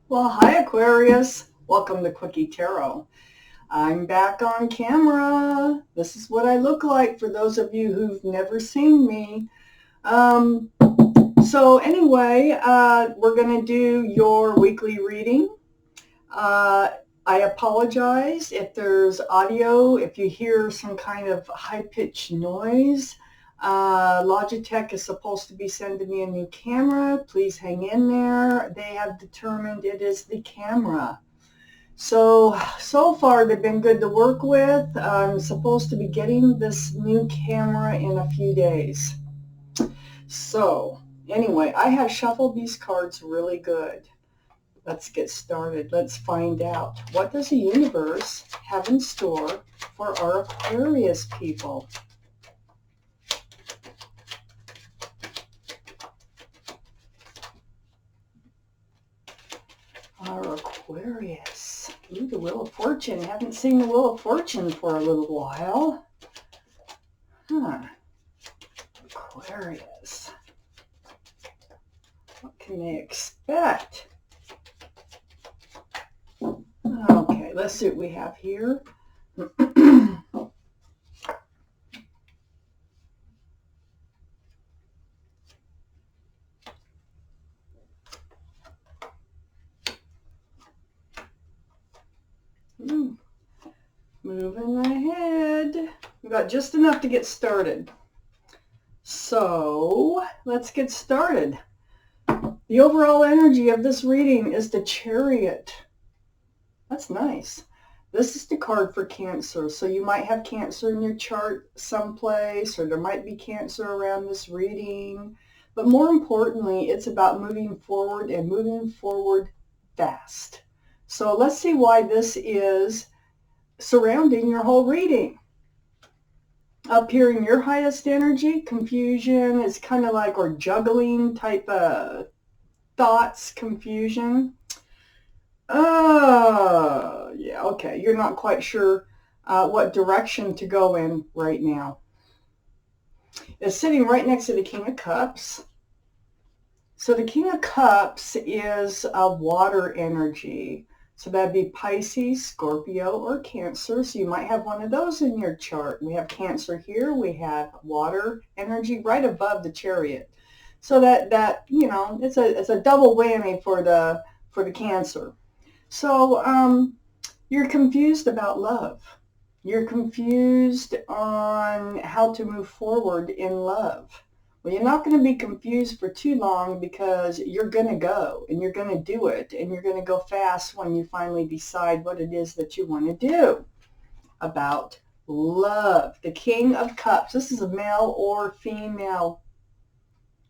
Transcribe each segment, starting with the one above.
Well, hi Aquarius. Welcome to Quickie Tarot. I'm back on camera. This is what I look like for those of you who've never seen me. Um, so anyway, we're going to do your weekly reading. I apologize if there's audio, if you hear some kind of high-pitched noise. Logitech is supposed to be sending me a new camera. Please hang in there. They have determined it is the camera. So far they've been good to work with. I'm supposed to be getting this new camera in a few days. So anyway, I have shuffled these cards really good. Let's get started. Let's find out. What does the universe have in store for our Aquarius people? Our Aquarius. Ooh, the Wheel of Fortune. Haven't seen the Wheel of Fortune for a little while. Aquarius. What can they expect? Okay, let's see what we have here. Moving ahead. We've got just enough to get started. So let's get started. The overall energy of this reading is the Chariot. That's nice. This is the card for Cancer. So you might have Cancer in your chart someplace, or there might be Cancer around this reading. But more importantly, it's about moving forward and moving forward fast. So let's see why this is surrounding your whole reading. Up here in your highest energy, confusion is kind of like, or juggling type of thoughts, confusion. Yeah, okay. You're not quite sure what direction to go in right now. It's sitting right next to the King of Cups. So the King of Cups is a water energy. So that'd be Pisces, Scorpio, or Cancer. So you might have one of those in your chart. We have Cancer here. We have water energy right above the Chariot. So that you know, it's a double whammy for the Cancer. So you're confused about love. You're confused on how to move forward in love. Well, you're not going to be confused for too long, because you're going to go and you're going to do it, and you're going to go fast when you finally decide what it is that you want to do about love. The King of Cups. This is a male or female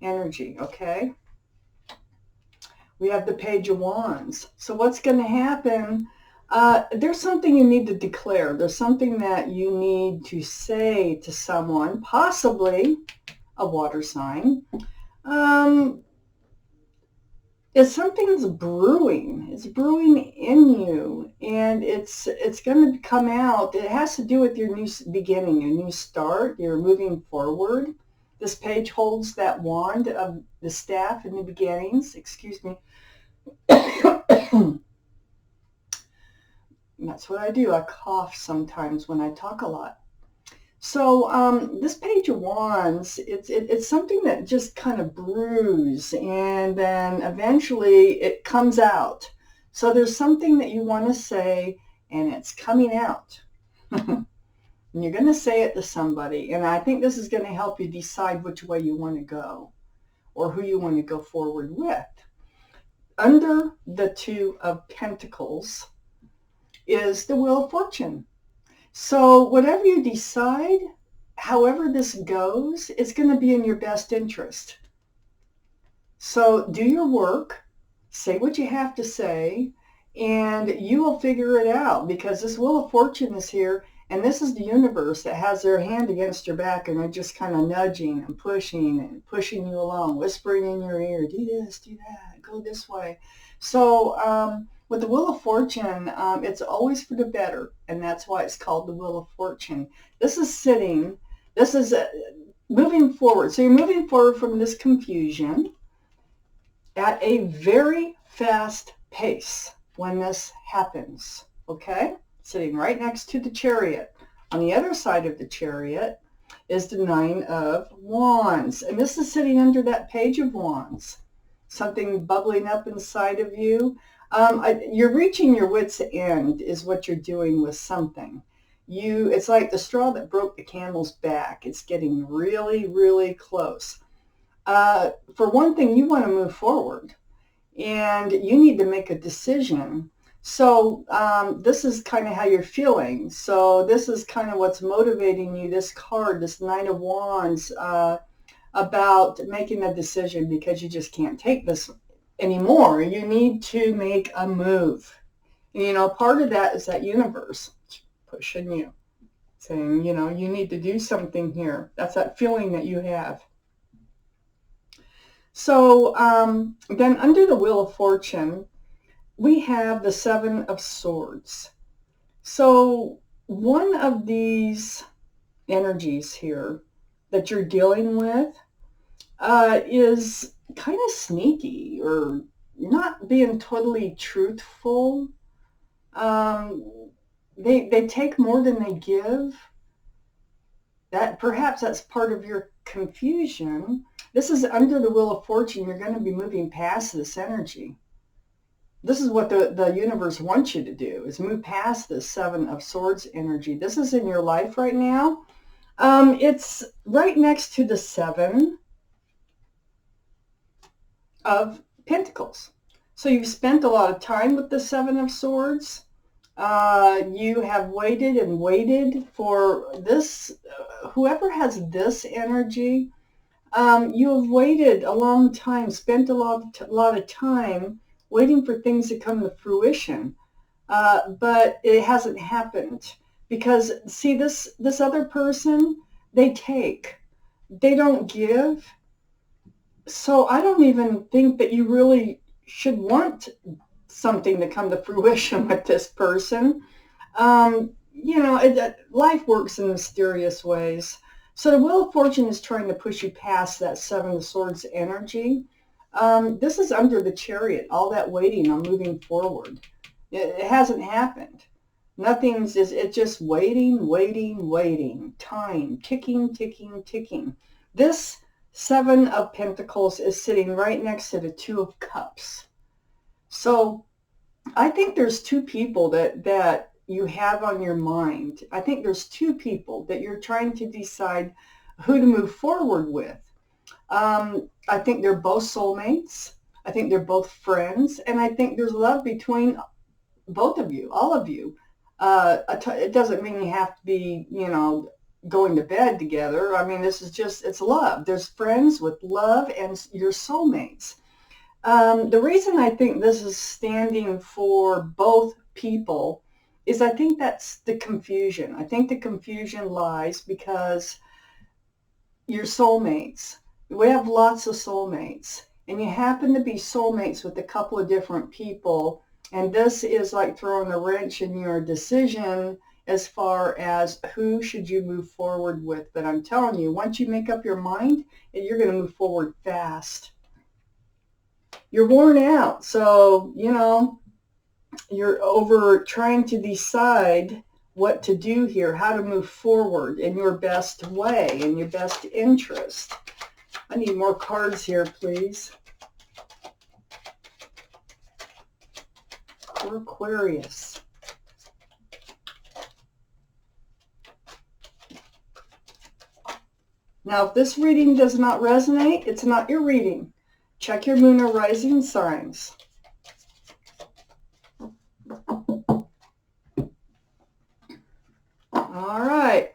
energy, okay? We have the Page of Wands. So what's going to happen? There's something you need to declare. There's something that you need to say to someone, possibly a water sign. If something's brewing, it's brewing in you, and it's going to come out. It has to do with your new beginning, your new start. You're moving forward. This page holds that wand of the staff and new beginnings. Excuse me. That's what I do. I cough sometimes when I talk a lot. So this Page of Wands, it's something that just kind of brews, and then eventually it comes out. So there's something that you want to say, and it's coming out. And you're going to say it to somebody, and I think this is going to help you decide which way you want to go, or who you want to go forward with. Under the Two of Pentacles is the Wheel of Fortune. So whatever you decide, however this goes, it's going to be in your best interest. So do your work, say what you have to say, and you will figure it out, because this Wheel of Fortune is here, and this is the universe that has their hand against your back, and they're just kind of nudging and pushing you along, whispering in your ear, do this, do that, go this way. So with the Wheel of Fortune, it's always for the better, and that's why it's called the Wheel of Fortune. This is moving forward. So you're moving forward from this confusion at a very fast pace when this happens, okay? Sitting right next to the Chariot. On the other side of the Chariot is the Nine of Wands. And this is sitting under that Page of Wands. Something bubbling up inside of you. You're reaching your wit's end is what you're doing with something. It's like the straw that broke the camel's back. It's getting really, really close. For one thing, you want to move forward. And you need to make a decision. So this is kind of how you're feeling. So this is kind of what's motivating you, this card, this Nine of Wands, about making a decision because you just can't take this anymore. You need to make a move. And, you know, part of that is that universe pushing you, saying, you know, you need to do something here. That's that feeling that you have. So then under the Wheel of Fortune, we have the Seven of Swords. So one of these energies here that you're dealing with is kind of sneaky or not being totally truthful. They take more than they give. Perhaps that's part of your confusion. This is under the Wheel of Fortune. You're going to be moving past this energy. This is what the universe wants you to do, is move past this Seven of Swords energy. This is in your life right now. It's right next to the Seven of Pentacles. So you've spent a lot of time with the Seven of Swords. You have waited and waited for this. Whoever has this energy, you have waited a long time, spent a lot of time waiting for things to come to fruition, but it hasn't happened because, see, this other person, they take, they don't give. So I don't even think that you really should want something to come to fruition with this person. You know, life works in mysterious ways. So the Wheel of Fortune is trying to push you past that Seven of Swords energy. This is under the Chariot, all that waiting on moving forward. It hasn't happened. It's just waiting, waiting, waiting. Time, ticking, ticking, ticking. This Seven of Pentacles is sitting right next to the Two of Cups. So I think there's two people that you have on your mind. I think there's two people that you're trying to decide who to move forward with. I think they're both soulmates. I think they're both friends. And I think there's love between both of you, all of you. It doesn't mean you have to be, you know, going to bed together. I mean, this is just, it's love. There's friends with love and your soulmates. The reason I think this is standing for both people is I think that's the confusion. I think the confusion lies because your soulmates, we have lots of soulmates, and you happen to be soulmates with a couple of different people, and this is like throwing a wrench in your decision as far as who should you move forward with. But I'm telling you, once you make up your mind, you're going to move forward fast. You're worn out, so, you know, you're over trying to decide what to do here, how to move forward in your best way, in your best interest. I need more cards here, please. For Aquarius. Now, if this reading does not resonate, it's not your reading. Check your moon or rising signs. All right.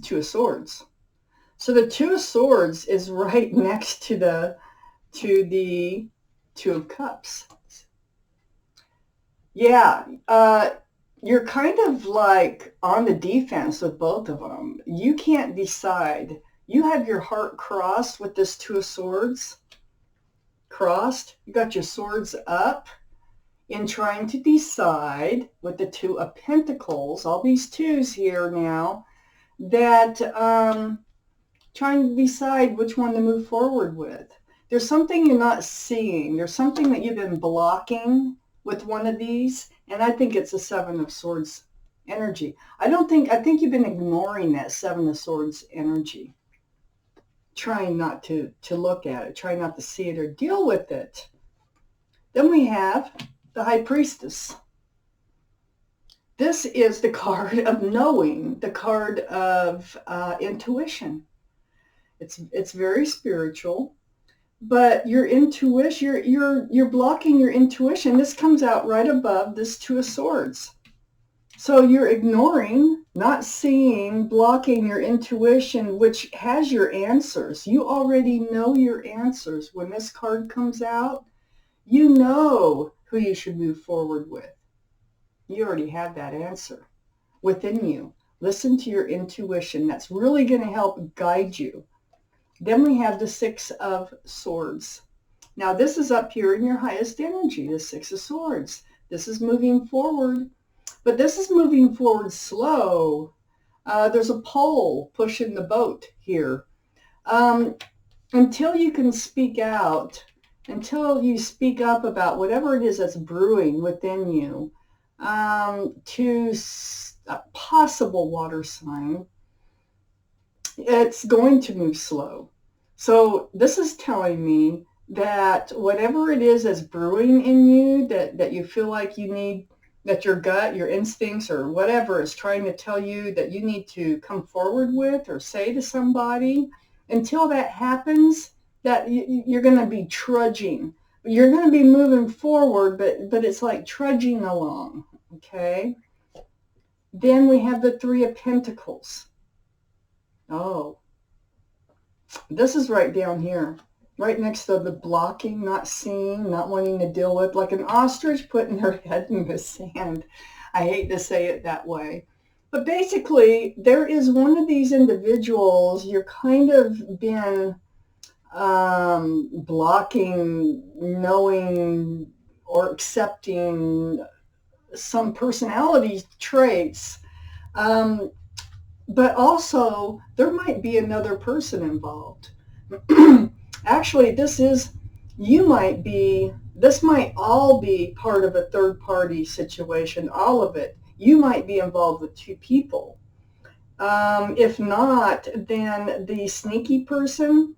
Two of Swords. So the Two of Swords is right next to the Two of Cups. Yeah, you're kind of like on the defense with both of them. You can't decide. You have your heart crossed with this Two of Swords. Crossed. You got your swords up in trying to decide with the Two of Pentacles, all these twos here now, that trying to decide which one to move forward with. There's something you're not seeing. There's something that you've been blocking with one of these, and I think it's a Seven of Swords energy. I think you've been ignoring that Seven of Swords energy, trying not to look at it, trying not to see it or deal with it. Then we have the High Priestess. This is the card of knowing, the card of intuition. It's very spiritual, but your intuition, you're blocking your intuition. This comes out right above this Two of Swords. So you're ignoring, not seeing, blocking your intuition, which has your answers. You already know your answers. When this card comes out, you know who you should move forward with. You already have that answer within you. Listen to your intuition. That's really going to help guide you. Then we have the Six of Swords. Now this is up here in your highest energy, the Six of Swords. This is moving forward, but this is moving forward slow. There's a pole pushing the boat here. Until you can speak out, until you speak up about whatever it is that's brewing within you, to a possible water sign, it's going to move slow. So this is telling me that whatever it is that's brewing in you, that you feel like you need, that your gut, your instincts, or whatever is trying to tell you that you need to come forward with or say to somebody, until that happens, that you're going to be trudging. You're going to be moving forward, but it's like trudging along, okay? Then we have the Three of Pentacles. Oh, this is right down here, right next to the blocking, not seeing, not wanting to deal with, like an ostrich putting her head in the sand. I hate to say it that way. But basically, there is one of these individuals you're kind of been blocking, knowing, or accepting some personality traits. But also, there might be another person involved. Actually, this might all be part of a third party situation, all of it. You might be involved with two people. If not, then the sneaky person,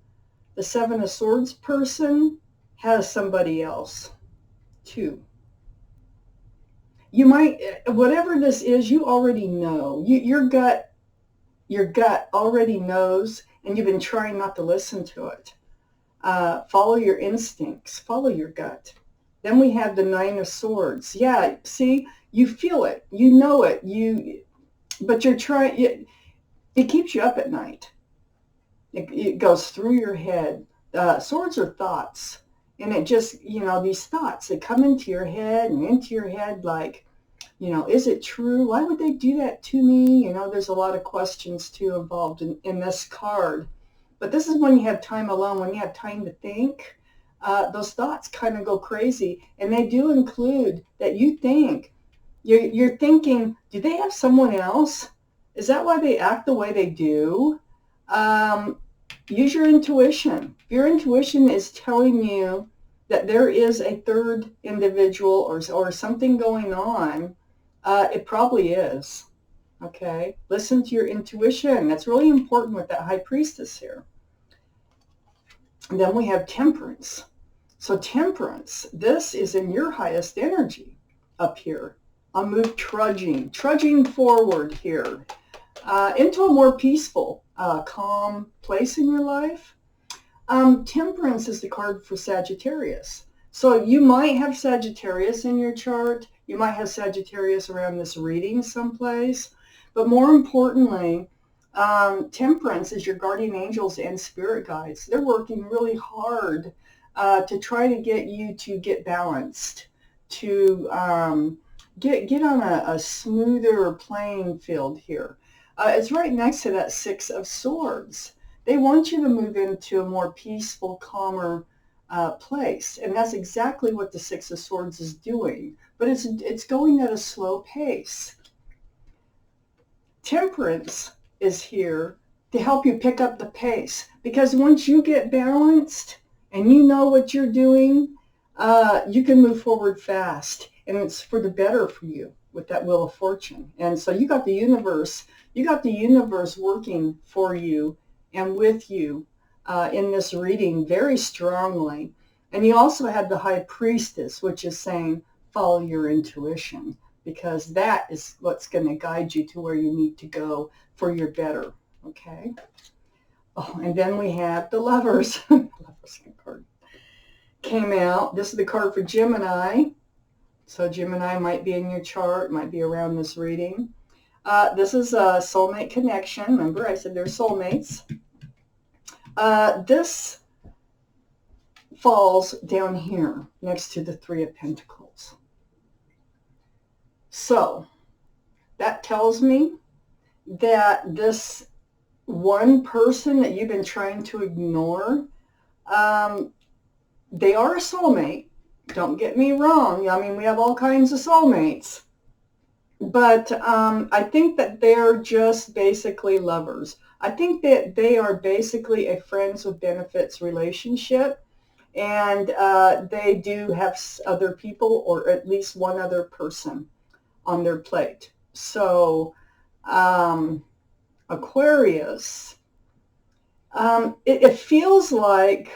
the Seven of Swords person, has somebody else too. You might, whatever this is, you already know. Your gut already knows, and you've been trying not to listen to it. Follow your instincts. Follow your gut. Then we have the Nine of Swords. Yeah, see, you feel it. You know it. But you're trying. It keeps you up at night. It goes through your head. Swords are thoughts. And it just, these thoughts, they come into your head and into your head like, is it true? Why would they do that to me? There's a lot of questions too involved in this card. But this is when you have time alone, when you have time to think. Those thoughts kind of go crazy. And they do include that you think, you're thinking, do they have someone else? Is that why they act the way they do? Use your intuition. If your intuition is telling you that there is a third individual or something going on, it probably is. Okay? Listen to your intuition. That's really important with that High Priestess here. And then we have Temperance. So Temperance, this is in your highest energy up here. I'll move trudging forward here into a more peaceful, calm place in your life. Temperance is the card for Sagittarius. So you might have Sagittarius in your chart. You might have Sagittarius around this reading someplace. But more importantly, Temperance is your guardian angels and spirit guides. They're working really hard to try to get you to get balanced, to get on a smoother playing field here. It's right next to that Six of Swords. They want you to move into a more peaceful, calmer place. And that's exactly what the Six of Swords is doing. But it's going at a slow pace. Temperance is here to help you pick up the pace. Because once you get balanced and you know what you're doing, you can move forward fast, and it's for the better for you with that Wheel of Fortune. And so you got the universe working for you and with you in this reading very strongly. And you also have the High Priestess, which is saying follow your intuition, because that is what's going to guide you to where you need to go for your better. Okay. Oh, and then we have the Lovers. Lovers card came out. This is the card for Gemini. So Gemini might be in your chart, might be around this reading. This is a soulmate connection. Remember, I said they're soulmates. This falls down here next to the Three of Pentacles. So that tells me that this one person that you've been trying to ignore, they are a soulmate. Don't get me wrong. I mean, we have all kinds of soulmates. But I think that they're just basically lovers. I think that they are basically a friends with benefits relationship. And they do have other people, or at least one other person on their plate. So Aquarius, it feels like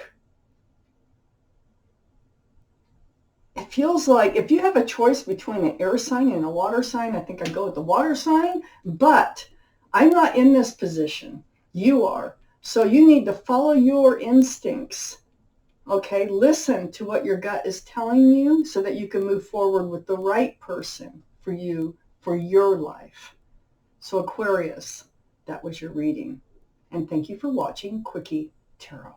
if you have a choice between an air sign and a water sign, I think I'd go with the water sign. But I'm not in this position. You are. So you need to follow your instincts. Okay, listen to what your gut is telling you so that you can move forward with the right person for you, for your life. So Aquarius, that was your reading. And thank you for watching Quickie Tarot.